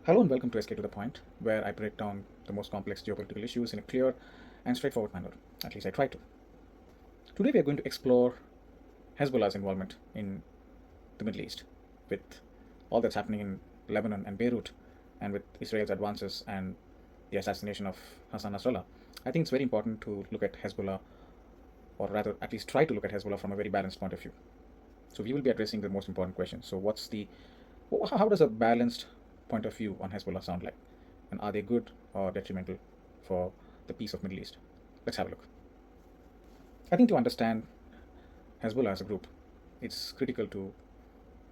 Hello and welcome to SK to the Point, where I break down the most complex geopolitical issues in a clear and straightforward manner. At least I try to. Today we are going to explore Hezbollah's involvement in the Middle East, with all that's happening in Lebanon and Beirut, and with Israel's advances and the assassination of Hassan Nasrallah. I think it's very important to look at Hezbollah, or rather, at least try to look at Hezbollah from a very balanced point of view. So we will be addressing the most important questions. So how does a balanced point of view on Hezbollah sound like? And are they good or detrimental for the peace of Middle East? Let's have a look. I think to understand Hezbollah as a group, it's critical to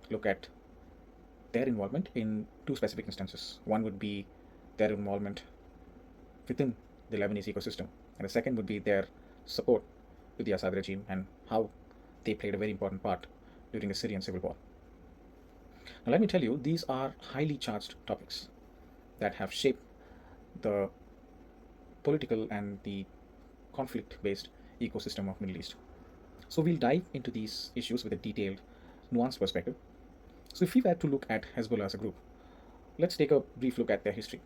look at their involvement in two specific instances. One would be their involvement within the Lebanese ecosystem, and the second would be their support to the Assad regime and how they played a very important part during the Syrian Civil War. Now, let me tell you, these are highly charged topics that have shaped the political and the conflict-based ecosystem of Middle East. So we'll dive into these issues with a detailed, nuanced perspective. So if we were to look at Hezbollah as a group, let's take a brief look at their history.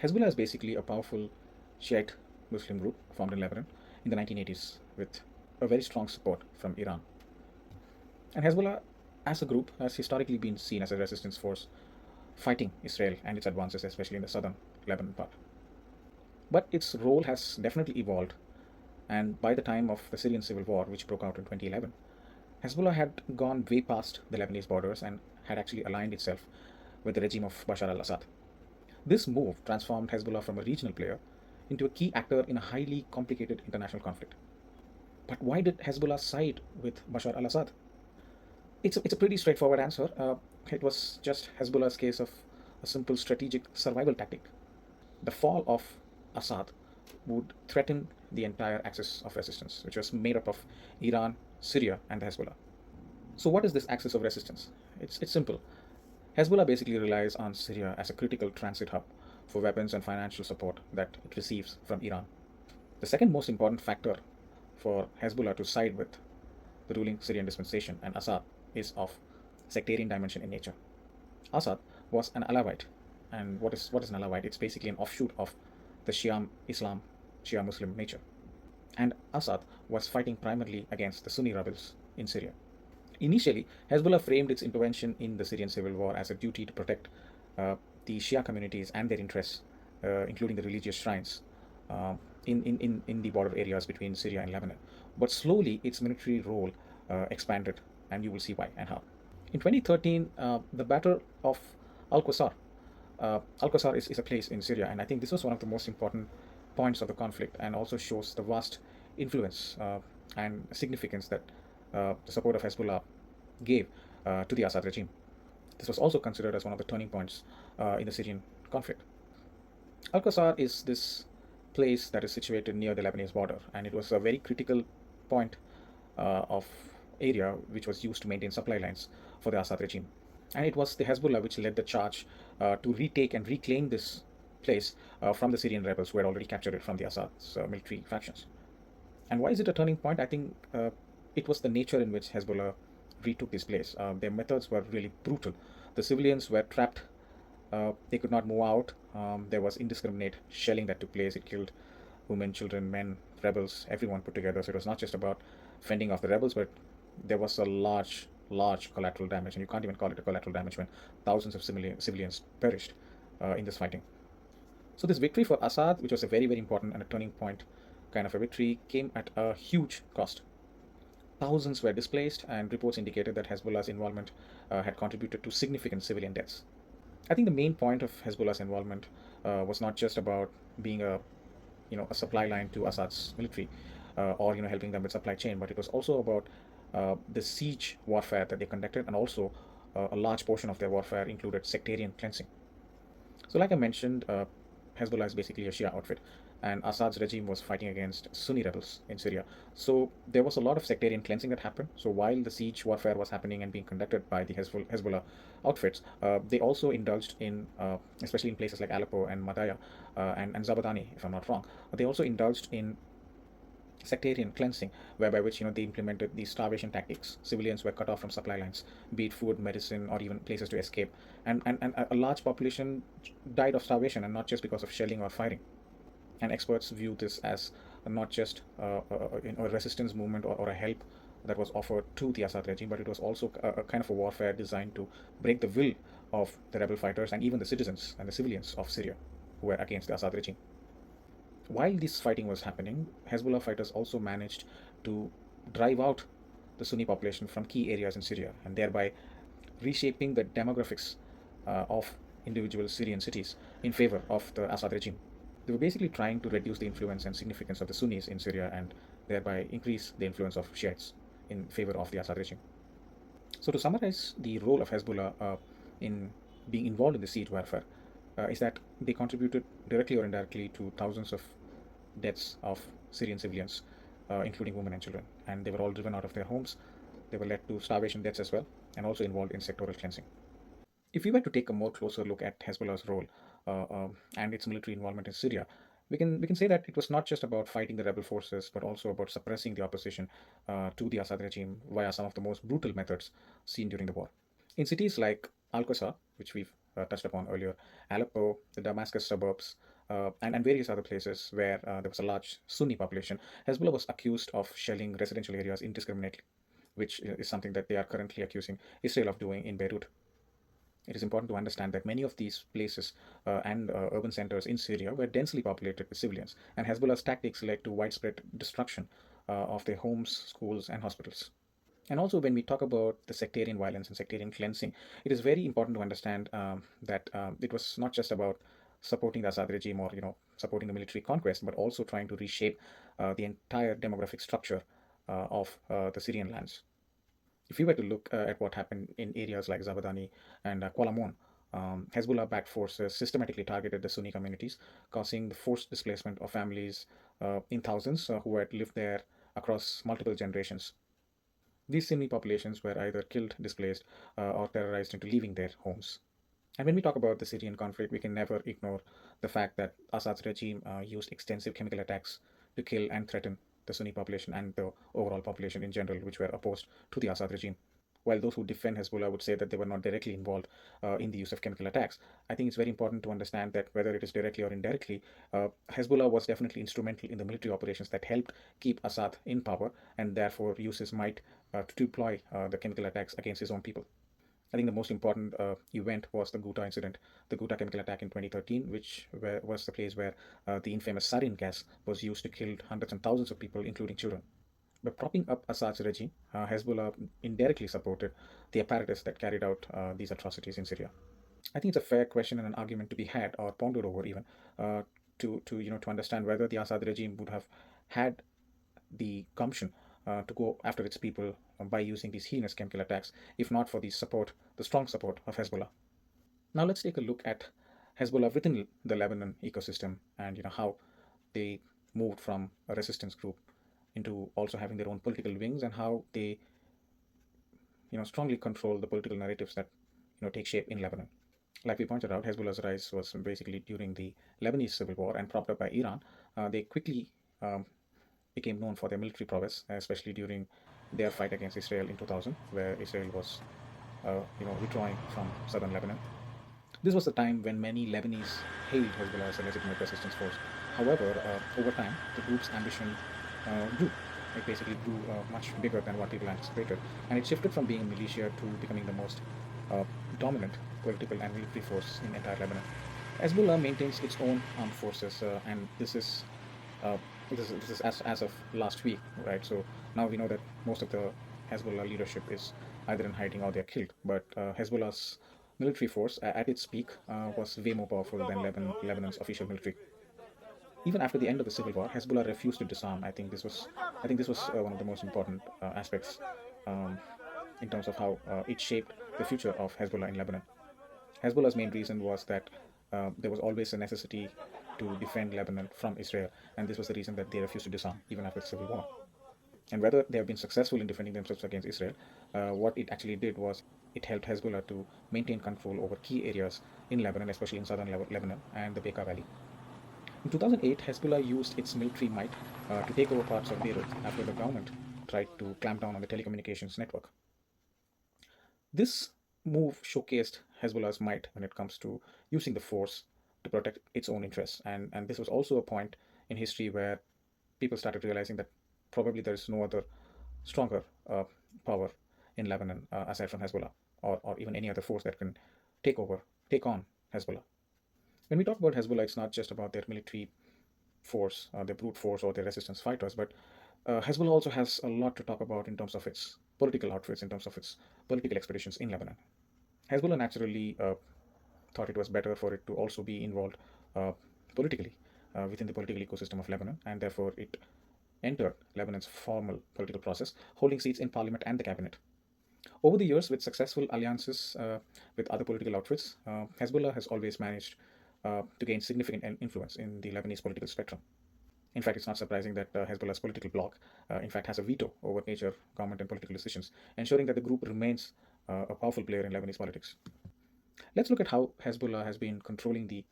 Hezbollah is basically a powerful Shiite Muslim group formed in Lebanon in the 1980s with a very strong support from Iran. And Hezbollah as a group has historically been seen as a resistance force fighting Israel and its advances, especially in the southern Lebanon part. But its role has definitely evolved, and by the time of the Syrian Civil War, which broke out in 2011, Hezbollah had gone way past the Lebanese borders and had actually aligned itself with the regime of Bashar al-Assad. This move transformed Hezbollah from a regional player into a key actor in a highly complicated international conflict. But why did Hezbollah side with Bashar al-Assad? It's a pretty straightforward answer. It was just Hezbollah's case of a simple strategic survival tactic. The fall of Assad would threaten the entire axis of resistance, which was made up of Iran, Syria, and the Hezbollah. So, what is this axis of resistance? It's simple. Hezbollah basically relies on Syria as a critical transit hub for weapons and financial support that it receives from Iran. The second most important factor for Hezbollah to side with the ruling Syrian dispensation and Assad is of sectarian dimension in nature. Assad was an Alawite, and what is an Alawite? It's basically an offshoot of the Shia Islam, Shia Muslim nature. And Assad was fighting primarily against the Sunni rebels in Syria. Initially, Hezbollah framed its intervention in the Syrian civil war as a duty to protect the Shia communities and their interests, including the religious shrines, in the border areas between Syria and Lebanon. But slowly, its military role expanded, and you will see why and how. In 2013, the Battle of Al-Qusar. Al-Qusar is a place in Syria, and I think this was one of the most important points of the conflict and also shows the vast influence and significance that the support of Hezbollah gave to the Assad regime. This was also considered as one of the turning points in the Syrian conflict. Al-Qusar is this place that is situated near the Lebanese border, and it was a very critical point of area which was used to maintain supply lines for the Assad regime. And it was the Hezbollah which led the charge to retake and reclaim this place from the Syrian rebels who had already captured it from the Assad's military factions. And why is it a turning point? I think it was the nature in which Hezbollah retook this place. Their methods were really brutal. The civilians were trapped. They could not move out. There was indiscriminate shelling that took place. It killed women, children, men, rebels, everyone put together. So it was not just about fending off the rebels, but there was a large collateral damage, and you can't even call it a collateral damage when thousands of civilians perished in this fighting. So this victory for Assad, which was a very, very important and a turning point kind of a victory, came at a huge cost. Thousands were displaced, and reports indicated that Hezbollah's involvement had contributed to significant civilian deaths. I think the main point of Hezbollah's involvement was not just about being a supply line to Assad's military, or helping them with supply chain, but it was also about the siege warfare that they conducted, and also a large portion of their warfare included sectarian cleansing. So, like I mentioned, Hezbollah is basically a Shia outfit, and Assad's regime was fighting against Sunni rebels in Syria. So there was a lot of sectarian cleansing that happened. So while the siege warfare was happening and being conducted by the Hezbollah outfits, they also indulged in, especially in places like Aleppo and Madaya and Zabadani, if I'm not wrong, they also indulged in sectarian cleansing, whereby which they implemented these starvation tactics. Civilians were cut off from supply lines, be it food, medicine, or even places to escape, and a large population died of starvation, and not just because of shelling or firing. And experts view this as not just a resistance movement or a help that was offered to the Assad regime, but it was also a kind of a warfare designed to break the will of the rebel fighters and even the citizens and the civilians of Syria who were against the Assad regime. While this fighting was happening, Hezbollah fighters also managed to drive out the Sunni population from key areas in Syria, and thereby reshaping the demographics of individual Syrian cities in favor of the Assad regime. They were basically trying to reduce the influence and significance of the Sunnis in Syria and thereby increase the influence of Shiites in favor of the Assad regime. So, to summarize the role of Hezbollah in being involved in the siege warfare, is that they contributed directly or indirectly to thousands of deaths of Syrian civilians, including women and children. And they were all driven out of their homes. They were led to starvation deaths as well, and also involved in sectoral cleansing. If we were to take a more closer look at Hezbollah's role and its military involvement in Syria, we can say that it was not just about fighting the rebel forces, but also about suppressing the opposition to the Assad regime via some of the most brutal methods seen during the war. In cities like Al-Qassam, which we've touched upon earlier, Aleppo, the Damascus suburbs, and various other places where there was a large Sunni population, Hezbollah was accused of shelling residential areas indiscriminately, which is something that they are currently accusing Israel of doing in Beirut. It is important to understand that many of these places and urban centers in Syria were densely populated with civilians, and Hezbollah's tactics led to widespread destruction of their homes, schools, and hospitals. And also, when we talk about the sectarian violence and sectarian cleansing, it is very important to understand that it was not just about supporting the Assad regime or supporting the military conquest, but also trying to reshape the entire demographic structure of the Syrian lands. If we were to look at what happened in areas like Zabadani and Kuala Hezbollah-backed forces systematically targeted the Sunni communities, causing the forced displacement of families in thousands who had lived there across multiple generations. These Sunni populations were either killed, displaced, or terrorized into leaving their homes. And when we talk about the Syrian conflict, we can never ignore the fact that Assad's regime used extensive chemical attacks to kill and threaten the Sunni population and the overall population in general, which were opposed to the Assad regime. While those who defend Hezbollah would say that they were not directly involved in the use of chemical attacks, I think it's very important to understand that whether it is directly or indirectly, Hezbollah was definitely instrumental in the military operations that helped keep Assad in power, and therefore use his might to deploy the chemical attacks against his own people. I think the most important event was the Ghouta incident, the Ghouta chemical attack in 2013, which was the place where the infamous sarin gas was used to kill hundreds and thousands of people, including children. By propping up Assad's regime, Hezbollah indirectly supported the apparatus that carried out these atrocities in Syria. I think it's a fair question and an argument to be had or pondered over even to understand whether the Assad regime would have had the gumption to go after its people by using these heinous chemical attacks, if not for the strong support of Hezbollah. Now let's take a look at Hezbollah within the Lebanon ecosystem, and how they moved from a resistance group into also having their own political wings, and how they strongly control the political narratives that take shape in Lebanon. Like we pointed out, Hezbollah's rise was basically during the Lebanese Civil War and propped up by Iran. They quickly became known for their military prowess, especially during their fight against Israel in 2000, where Israel was withdrawing from southern Lebanon. This was the time when many Lebanese hailed Hezbollah as a legitimate resistance force. However, over time, the group's ambition grew. It basically grew much bigger than what people anticipated, and it shifted from being a militia to becoming the most dominant political and military force in entire Lebanon. Hezbollah maintains its own armed forces, and this is as of last week, right? So now we know that most of the Hezbollah leadership is either in hiding or they're killed. But Hezbollah's military force at its peak was way more powerful than Lebanon's official military. Even after the end of the civil war, Hezbollah refused to disarm. I think this was one of the most important aspects um, in terms of how it shaped the future of Hezbollah in Lebanon. Hezbollah's main reason was that there was always a necessity to defend Lebanon from Israel, and this was the reason that they refused to disarm even after the civil war. And whether they have been successful in defending themselves against Israel, what it actually did was it helped Hezbollah to maintain control over key areas in Lebanon, especially in southern Lebanon and the Bekaa Valley. In 2008, Hezbollah used its military might to take over parts of Beirut after the government tried to clamp down on the telecommunications network. This move showcased Hezbollah's might when it comes to using the force to protect its own interests. And this was also a point in history where people started realizing that probably there is no other stronger power in Lebanon aside from Hezbollah, or even any other force that can take on Hezbollah. When we talk about Hezbollah, it's not just about their military force, their brute force, or their resistance fighters, but Hezbollah also has a lot to talk about in terms of its political outfits, in terms of its political expeditions in Lebanon. Hezbollah naturally thought it was better for it to also be involved uh, politically within the political ecosystem of Lebanon, and therefore it entered Lebanon's formal political process, holding seats in parliament and the cabinet. Over the years, with successful alliances with other political outfits, Hezbollah has always managed to gain significant influence in the Lebanese political spectrum. In fact, it's not surprising that Hezbollah's political bloc, in fact, has a veto over major government and political decisions, ensuring that the group remains a powerful player in Lebanese politics. Let's look at how Hezbollah has been controlling the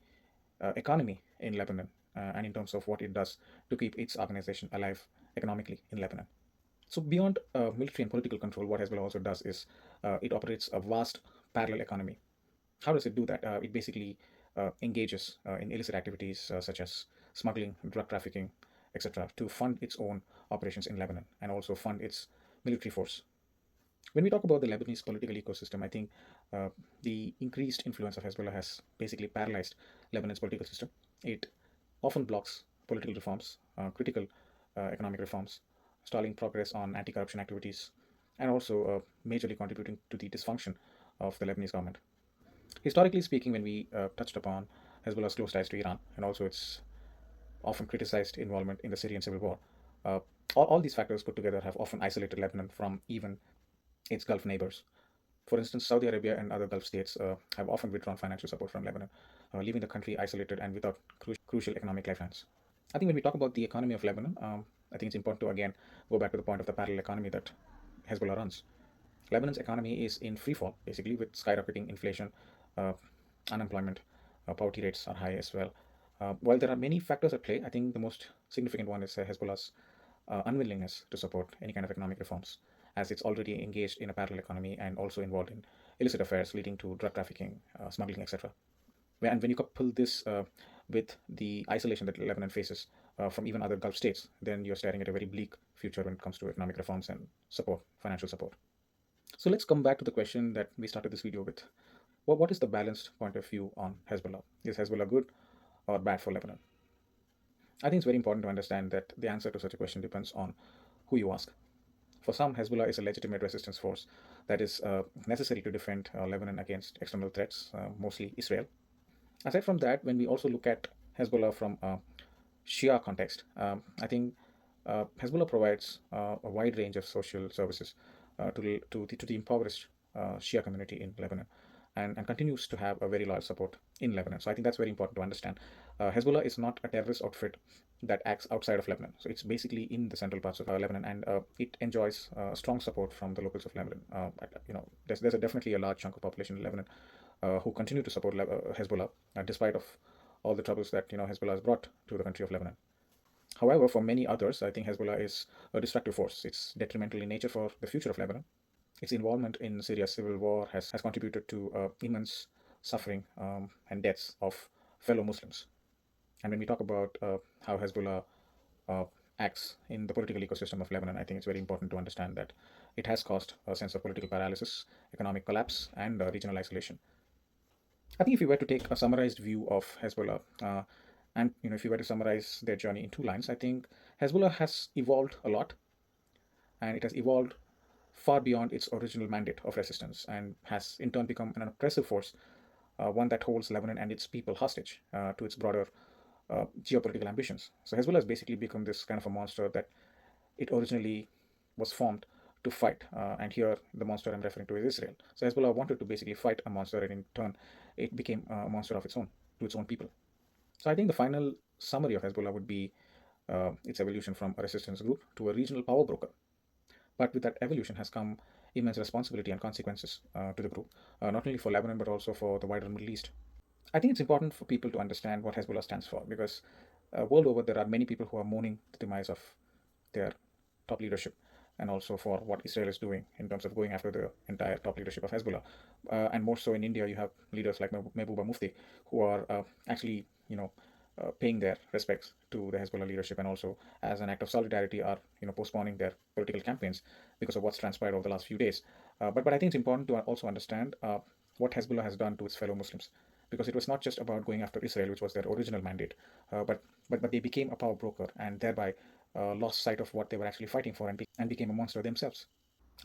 economy in Lebanon and in terms of what it does to keep its organization alive economically in Lebanon. So, beyond military and political control, what Hezbollah also does is it operates a vast parallel economy. How does it do that? It basically engages in illicit activities such as smuggling, drug trafficking, etc., to fund its own operations in Lebanon and also fund its military force. When we talk about the Lebanese political ecosystem, I think the increased influence of Hezbollah has basically paralyzed Lebanon's political system. It often blocks political reforms, critical economic reforms, stalling progress on anti corruption activities, and also majorly contributing to the dysfunction of the Lebanese government. Historically speaking, when we touched upon Hezbollah's close ties to Iran and also its often criticized involvement in the Syrian Civil War, uh, all these factors put together have often isolated Lebanon from even its Gulf neighbors. For instance, Saudi Arabia and other Gulf states have often withdrawn financial support from Lebanon, leaving the country isolated and without crucial economic lifelines. I think when we talk about the economy of Lebanon, I think it's important to again go back to the point of the parallel economy that Hezbollah runs. Lebanon's economy is in free fall, basically, with skyrocketing inflation, uh, unemployment, poverty rates are high as well. While there are many factors at play, I think the most significant one is Hezbollah's unwillingness to support any kind of economic reforms, as it's already engaged in a parallel economy and also involved in illicit affairs leading to drug trafficking, smuggling, etc. And when you couple this with the isolation that Lebanon faces from even other Gulf states, then you're staring at a very bleak future when it comes to economic reforms and support, financial support. So let's come back to the question that we started this video with. What is the balanced point of view on Hezbollah? Is Hezbollah good or bad for Lebanon? I think it's very important to understand that the answer to such a question depends on who you ask. For some, Hezbollah is a legitimate resistance force that is necessary to defend Lebanon against external threats, mostly Israel. Aside from that, when we also look at Hezbollah from a Shia context, I think Hezbollah provides a wide range of social services to the impoverished Shia community in Lebanon, and continues to have a very large support in Lebanon. So I think that's very important to understand. Hezbollah is not a terrorist outfit that acts outside of Lebanon. So it's basically in the central parts of Lebanon, and it enjoys strong support from the locals of Lebanon. There's definitely a large chunk of population in Lebanon who continue to support Hezbollah despite of all the troubles that Hezbollah has brought to the country of Lebanon. However, for many others, I think Hezbollah is a destructive force. It's detrimental in nature for the future of Lebanon. Its involvement in Syria's civil war has contributed to immense suffering and deaths of fellow Muslims. And when we talk about how Hezbollah uh, acts in the political ecosystem of Lebanon, I think it's very important to understand that it has caused a sense of political paralysis, economic collapse, and regional isolation. I think if you were to take a summarized view of Hezbollah, and if you were to summarize their journey in two lines, I think Hezbollah has evolved a lot, and it has evolved far beyond its original mandate of resistance, and has in turn become an oppressive force, one that holds Lebanon and its people hostage to its broader geopolitical ambitions. So Hezbollah has basically become this kind of a monster that it originally was formed to fight. And here, the monster I'm referring to is Israel. So Hezbollah wanted to basically fight a monster, and in turn, it became a monster of its own, to its own people. So I think the final summary of Hezbollah would be its evolution from a resistance group to a regional power broker. But with that evolution has come immense responsibility and consequences to the group, not only for Lebanon but also for the wider Middle East. I think it's important for people to understand what Hezbollah stands for, because World over, there are many people who are mourning the demise of their top leadership, and also for what Israel is doing in terms of going after the entire top leadership of Hezbollah. And more so in India, you have leaders like Mehbooba Mufti who are actually, paying their respects to the Hezbollah leadership, and also as an act of solidarity are, postponing their political campaigns because of what's transpired over the last few days. But I think it's important to also understand what Hezbollah has done to its fellow Muslims, because it was not just about going after Israel, which was their original mandate, but they became a power broker and thereby lost sight of what they were actually fighting for, and became a monster themselves.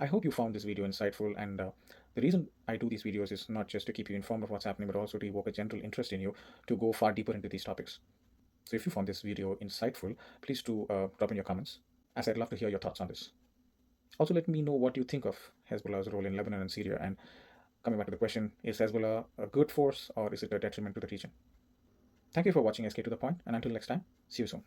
I hope you found this video insightful, and the reason I do these videos is not just to keep you informed of what's happening, but also to evoke a general interest in you to go far deeper into these topics. So if you found this video insightful, please do drop in your comments, as I'd love to hear your thoughts on this. Also, let me know what you think of Hezbollah's role in Lebanon and Syria, and coming back to the question, is Hezbollah a good force or is it a detriment to the region? Thank you for watching SK to the Point, and until next time, see you soon.